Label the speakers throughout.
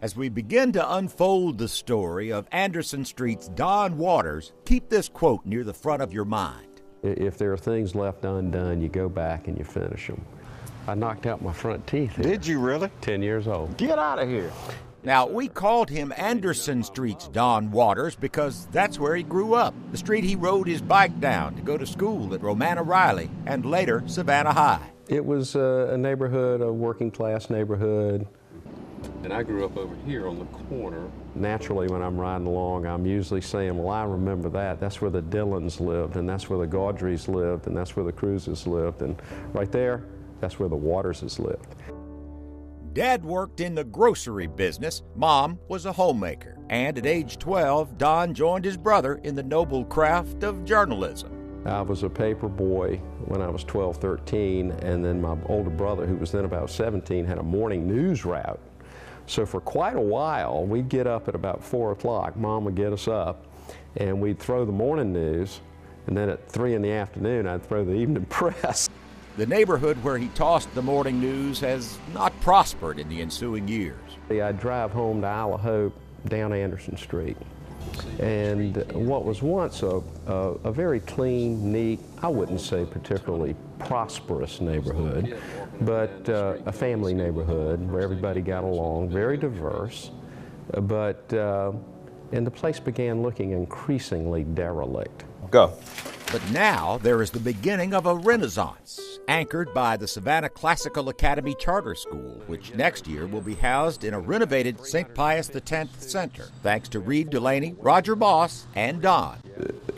Speaker 1: As we begin to unfold the story of Anderson Street's Don Waters, keep this quote near the front of your mind.
Speaker 2: If there are things left undone, you go back and you finish them. I knocked out my front teeth here.
Speaker 3: Did you really?
Speaker 2: 10 years old.
Speaker 3: Get out of here.
Speaker 1: Now, we called him Anderson Street's Don Waters because that's where he grew up, the street he rode his bike down to go to school at Romana Riley and later Savannah High.
Speaker 2: It was a neighborhood, a working class neighborhood. And I grew up over here on the corner. Naturally, when I'm riding along, I'm usually saying, well, I remember that. That's where the Dillons lived, and that's where the Gaudrys lived, and that's where the Cruzes lived. And right there, that's where the Waterses lived.
Speaker 1: Dad worked in the grocery business. Mom was a homemaker. And at age 12, Don joined his brother in the noble craft of journalism.
Speaker 2: I was a paper boy when I was 12, 13, and then my older brother, who was then about 17, had a morning news route. So for quite a while, we'd get up at about 4 o'clock. Mom would get us up, and we'd throw the morning news, and then at 3 in the afternoon, I'd throw the evening press.
Speaker 1: The neighborhood where he tossed the morning news has not prospered in the ensuing years.
Speaker 2: I'd drive home to Isle of Hope down Anderson Street. And what was once a very clean, neat, I wouldn't say particularly prosperous neighborhood, but a family neighborhood where everybody got along, very diverse, and the place began looking increasingly derelict.
Speaker 3: Go.
Speaker 1: But now there is the beginning of a renaissance, anchored by the Savannah Classical Academy Charter School, which next year will be housed in a renovated St. Pius X Center, thanks to Reed Delaney, Roger Boss, and Don.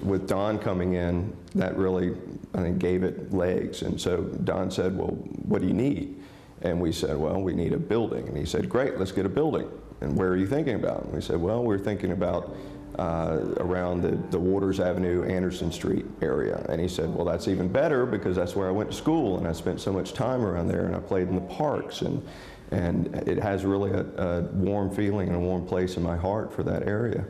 Speaker 4: With Don coming in, that really, I think, gave it legs. And so Don said, well, what do you need? And we said, well, we need a building. And he said, great, let's get a building. And where are you thinking about? And we said, well, we're thinking about around the Waters Avenue, Anderson Street area. And he said, well, that's even better because that's where I went to school and I spent so much time around there and I played in the parks and it has really a warm feeling and a warm place in my heart for that area.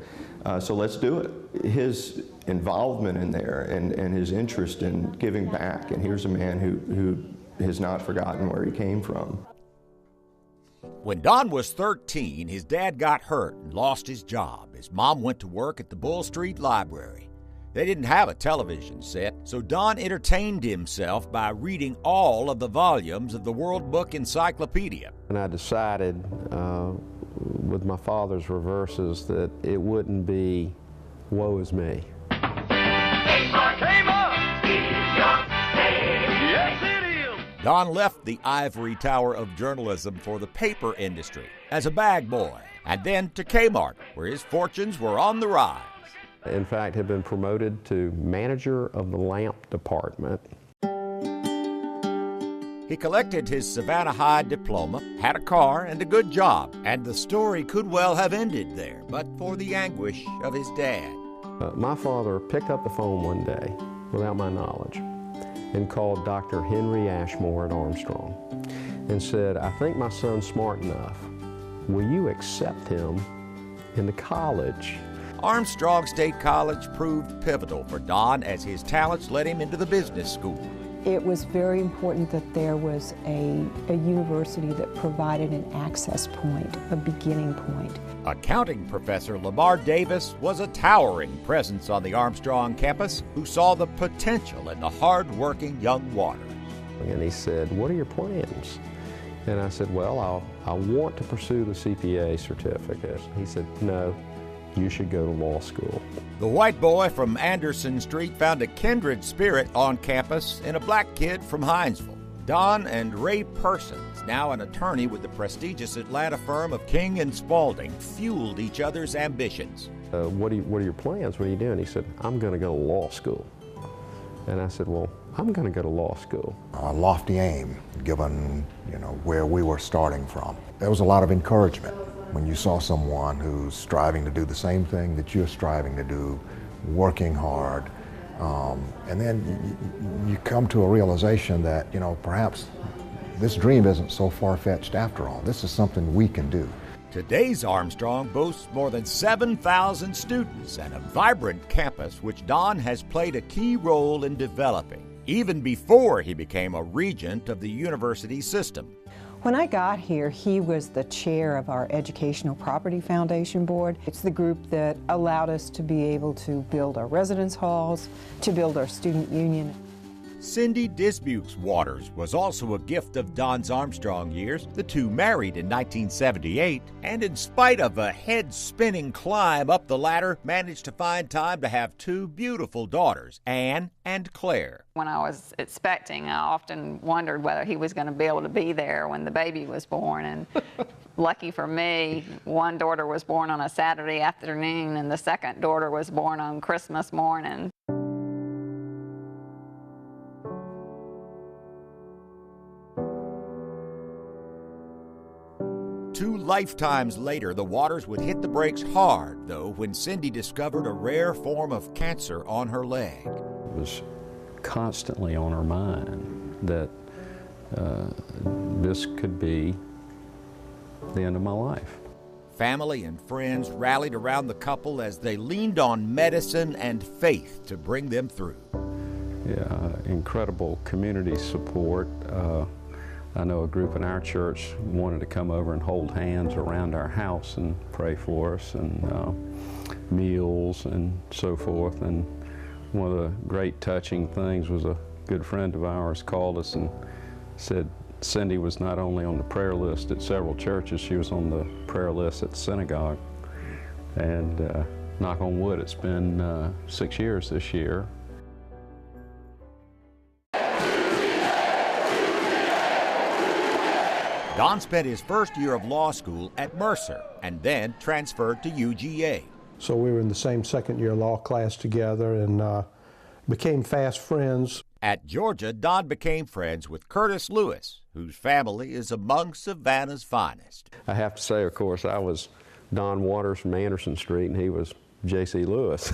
Speaker 4: So let's do it. His involvement in there and his interest in giving back, and here's a man who has not forgotten where he came from.
Speaker 1: When Don was 13, his dad got hurt and lost his job. His mom went to work at the Bull Street Library. They didn't have a television set, so Don entertained himself by reading all of the volumes of the World Book Encyclopedia.
Speaker 2: And I decided, with my father's reverses, that it wouldn't be woe is me.
Speaker 1: Don left the ivory tower of journalism for the paper industry as a bag boy, and then to Kmart, where his fortunes were on the rise.
Speaker 2: In fact, had been promoted to manager of the lamp department.
Speaker 1: He collected his Savannah High diploma, had a car, and a good job, and the story could well have ended there, but for the anguish of his dad.
Speaker 2: My father picked up the phone one day, without my knowledge, and called Dr. Henry Ashmore at Armstrong and said, I think my son's smart enough. Will you accept him into college?
Speaker 1: Armstrong State College proved pivotal for Don as his talents led him into the business school.
Speaker 5: It was very important that there was a university that provided an access point, a beginning point.
Speaker 1: Accounting professor Lamar Davis was a towering presence on the Armstrong campus who saw the potential in the hard-working young Waters.
Speaker 2: And he said, what are your plans? And I said, well, I want to pursue the CPA certificate. He said, no, you should go to law school.
Speaker 1: The white boy from Anderson Street found a kindred spirit on campus in a black kid from Hinesville. Don and Ray Persons, now an attorney with the prestigious Atlanta firm of King & Spalding, fueled each other's ambitions.
Speaker 2: What are your plans? What are you doing? He said, I'm going to go to law school. And I said, well, I'm going to go to law school.
Speaker 6: A lofty aim, given where we were starting from. There was a lot of encouragement when you saw someone who's striving to do the same thing that you're striving to do, working hard, and then you come to a realization that, perhaps this dream isn't so far-fetched after all. This is something we can do.
Speaker 1: Today's Armstrong boasts more than 7,000 students and a vibrant campus which Don has played a key role in developing, even before he became a regent of the university system.
Speaker 5: When I got here, he was the chair of our Educational Property Foundation Board. It's the group that allowed us to be able to build our residence halls, to build our student union.
Speaker 1: Cindy Dismukes Waters was also a gift of Don's Armstrong years. The two married in 1978, and in spite of a head-spinning climb up the ladder, managed to find time to have two beautiful daughters, Anne and Claire.
Speaker 3: When I was expecting, I often wondered whether he was going to be able to be there when the baby was born. And lucky for me, one daughter was born on a Saturday afternoon, and the second daughter was born on Christmas morning.
Speaker 1: 2 lifetimes later, the Waters would hit the brakes hard, though, when Cindy discovered a rare form of cancer on her leg.
Speaker 2: It was constantly on her mind that this could be the end of my life.
Speaker 1: Family and friends rallied around the couple as they leaned on medicine and faith to bring them through.
Speaker 2: Yeah, incredible community support. I know a group in our church wanted to come over and hold hands around our house and pray for us, and meals and so forth. And one of the great touching things was a good friend of ours called us and said Cindy was not only on the prayer list at several churches, she was on the prayer list at the synagogue. And knock on wood, it's been 6 years this year.
Speaker 1: Don spent his first year of law school at Mercer and then transferred to UGA.
Speaker 7: So we were in the same second-year law class together and became fast friends.
Speaker 1: At Georgia, Don became friends with Curtis Lewis, whose family is among Savannah's finest.
Speaker 2: I have to say, of course, I was Don Waters from Anderson Street, and he was J.C. Lewis.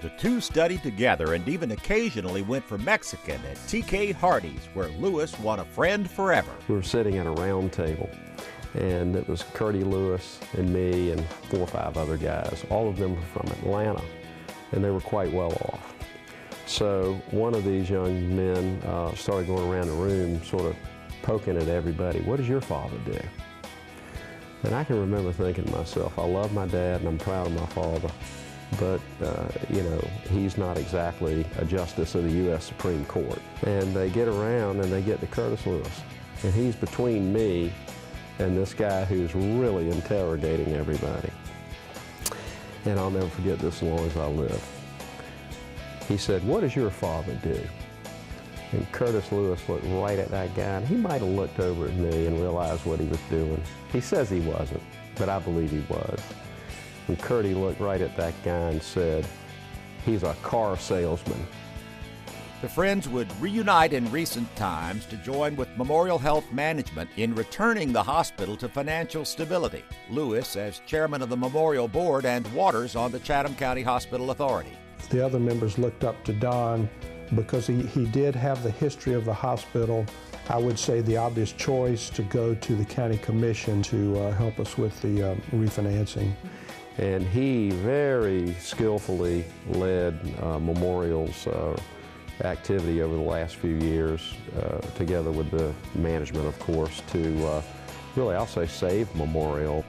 Speaker 1: The two studied together and even occasionally went for Mexican at T.K. Hardy's, where Lewis won a friend forever.
Speaker 2: We were sitting at a round table, and it was Curtis Lewis and me and 4 or 5 other guys. All of them were from Atlanta, and they were quite well off. So one of these young men started going around the room sort of poking at everybody, "What does your father do?" And I can remember thinking to myself, I love my dad and I'm proud of my father, but you know, he's not exactly a justice of the U.S. Supreme Court. And they get around and they get to Curtis Lewis, and he's between me and this guy who's really interrogating everybody. And I'll never forget this as long as I live. He said, "What does your father do?" And Curtis Lewis looked right at that guy, and he might have looked over at me and realized what he was doing. He says he wasn't, but I believe he was. And Curtis looked right at that guy and said, "He's a car salesman."
Speaker 1: The friends would reunite in recent times to join with Memorial Health Management in returning the hospital to financial stability. Lewis as chairman of the Memorial Board and Waters on the Chatham County Hospital Authority.
Speaker 7: The other members looked up to Don because he did have the history of the hospital. I would say the obvious choice to go to the county commission to help us with the refinancing.
Speaker 2: And he very skillfully led Memorial's activity over the last few years, together with the management, of course, to really, I'll say, save Memorial.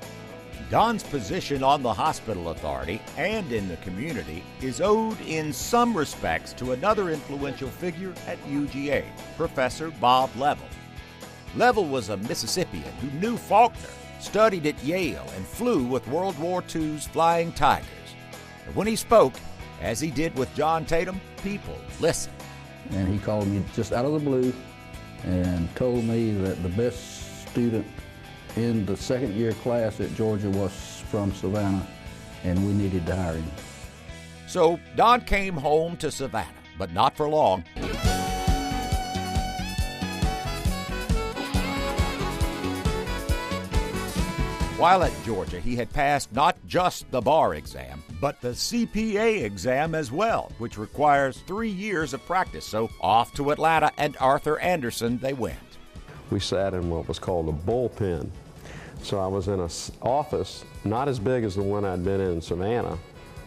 Speaker 1: Don's position on the hospital authority and in the community is owed in some respects to another influential figure at UGA, Professor Bob Leavell. Leavell was a Mississippian who knew Faulkner, studied at Yale, and flew with World War II's Flying Tigers. And when he spoke, as he did with John Tatum, people listened.
Speaker 8: And he called me just out of the blue and told me that the best student in the second-year class at Georgia was from Savannah, and we needed to hire him.
Speaker 1: So Don came home to Savannah, but not for long. While at Georgia, he had passed not just the bar exam, but the CPA exam as well, which requires 3 years of practice. So off to Atlanta and Arthur Anderson they went.
Speaker 2: We sat in what was called a bullpen. So I was in an office not as big as the one I'd been in Savannah,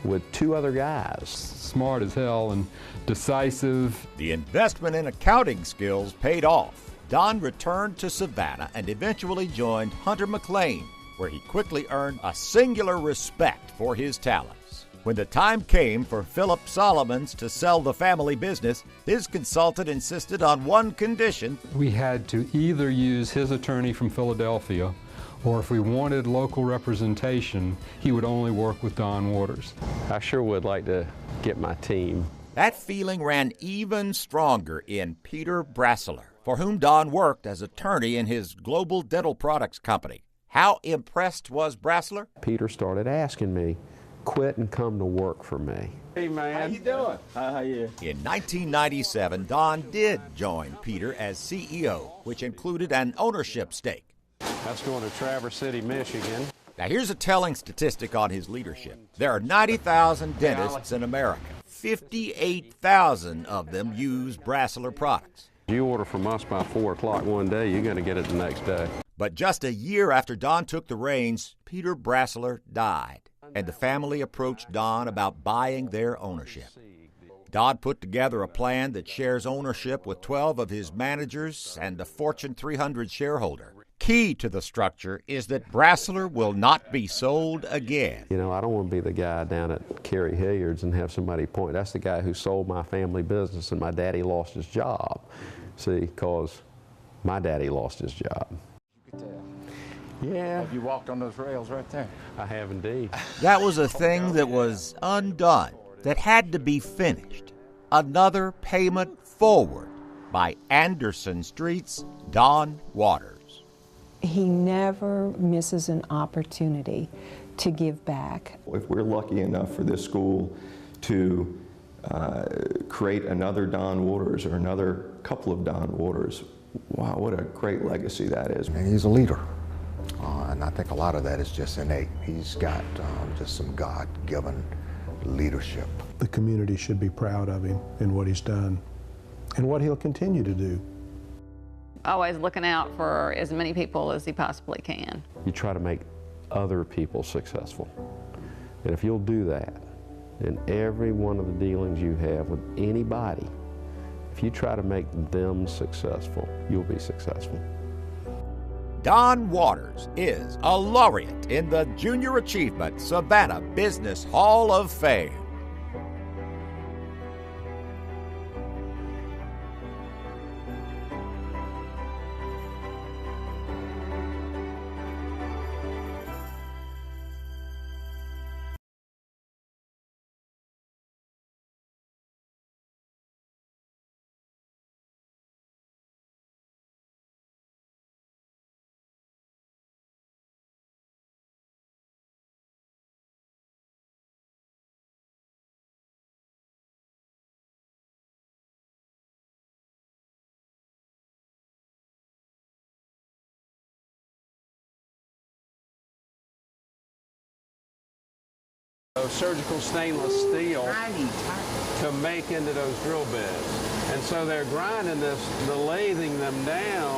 Speaker 2: with 2 other guys.
Speaker 9: Smart as hell and decisive.
Speaker 1: The investment in accounting skills paid off. Don returned to Savannah and eventually joined Hunter McLean, where he quickly earned a singular respect for his talents. When the time came for Philip Solomons to sell the family business, his consultant insisted on one condition.
Speaker 9: We had to either use his attorney from Philadelphia, or if we wanted local representation, he would only work with Don Waters.
Speaker 2: I sure would like to get my team.
Speaker 1: That feeling ran even stronger in Peter Brasseler, for whom Don worked as attorney in his global dental products company. How impressed was Brasseler?
Speaker 2: Peter started asking me, quit and come to work for me.
Speaker 10: Hey, man. How you doing? How you?
Speaker 1: In 1997, Don did join Peter as CEO, which included an ownership stake.
Speaker 10: That's going to Traverse City, Michigan.
Speaker 1: Now, here's a telling statistic on his leadership. There are 90,000 dentists in America. 58,000 of them use Brasseler products.
Speaker 2: If you order from us by 4 o'clock one day, you're going to get it the next day.
Speaker 1: But just a year after Don took the reins, Peter Brasseler died, and the family approached Don about buying their ownership. Don put together a plan that shares ownership with 12 of his managers and a Fortune 300 shareholder. Key to the structure is that Brasseler will not be sold again.
Speaker 2: You know, I don't want to be the guy down at Kerry Hilliard's and have somebody point, that's the guy who sold my family business and my daddy lost his job. See, because my daddy lost his job.
Speaker 10: You could tell.
Speaker 2: Yeah.
Speaker 10: Have you walked on those rails right there?
Speaker 2: I have indeed.
Speaker 1: That was a thing that was undone, that had to be finished. Another payment forward by Anderson Street's Don Waters.
Speaker 5: He never misses an opportunity to give back.
Speaker 4: If we're lucky enough for this school to create another Don Waters or another couple of Don Waters, wow, what a great legacy that is.
Speaker 6: And he's a leader, and I think a lot of that is just innate. He's got just some God-given leadership.
Speaker 7: The community should be proud of him and what he's done and what he'll continue to do.
Speaker 3: Always looking out for as many people as he possibly can.
Speaker 2: You try to make other people successful. And if you'll do that in every one of the dealings you have with anybody, if you try to make them successful, you'll be successful.
Speaker 1: Don Waters is a laureate in the Junior Achievement Savannah Business Hall of Fame.
Speaker 10: Surgical stainless steel to make into those drill bits. And so they're grinding this, the lathing them down.